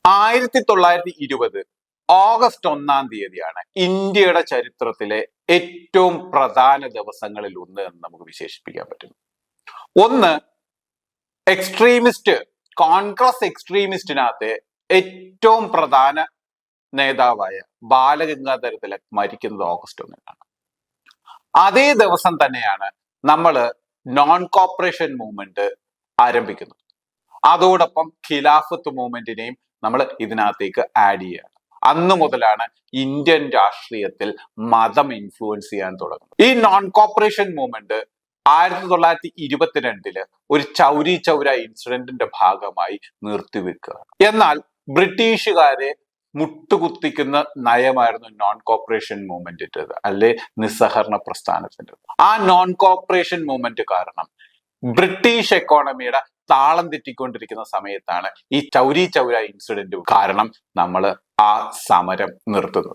1920 August 1-ാം തീയതിയാണ് ഇന്ത്യയുടെ ചരിത്രത്തിലെ ഏറ്റവും പ്രധാന ദിവസങ്ങളിൽ ഒന്ന് എന്ന് നമുക്ക് വിശേഷിപ്പിക്കാൻ പറ്റും. ഒന്ന്, എക്സ്ട്രീമിസ്റ്റ് കോൺഗ്രസ് എക്സ്ട്രീമിസ്റ്റിനകത്തെ ഏറ്റവും പ്രധാന നേതാവായ ബാലഗംഗാധര തിലക് മരിക്കുന്നത് ഓഗസ്റ്റ് 1-നാണ്. അതേ ദിവസം തന്നെയാണ് നമ്മൾ നോൺ കോപ്പറേഷൻ മൂവ്മെന്റ് ആരംഭിക്കുന്നത്. അതോടൊപ്പം ഖിലാഫത്ത് മൂവ്മെന്റിനെയും നമ്മൾ ഇതിനകത്തേക്ക് ആഡ് ചെയ്യുകയാണ്. അന്ന് മുതലാണ് ഇന്ത്യൻ രാഷ്ട്രീയത്തിൽ മതം ഇൻഫ്ലുവൻസ് ചെയ്യാൻ തുടങ്ങുന്നത്. ഈ നോൺ കോപ്പറേഷൻ മൂവ്മെന്റ് 1922 ഒരു ചൗരി ചൗര ഇൻസിഡന്റിന്റെ ഭാഗമായി നിർത്തിവെക്കുക. എന്നാൽ ബ്രിട്ടീഷുകാരെ മുട്ടുകുത്തിക്കുന്ന നയമായിരുന്നു നോൺ കോപ്പറേഷൻ മൂവ്മെന്റിൻ്റെത്, അല്ലെ നിസ്സഹകരണ പ്രസ്ഥാനത്തിൻ്റെത്. ആ നോൺ കോപ്പറേഷൻ മൂവ്മെന്റ് കാരണം ബ്രിട്ടീഷ് എക്കോണമിയുടെ താളം തെറ്റിക്കൊണ്ടിരിക്കുന്ന സമയത്താണ് ഈ ചൗരി ചൗര ഇൻസിഡന്റ് കാരണം നമ്മൾ ആ സമരം നിർത്തുന്നത്.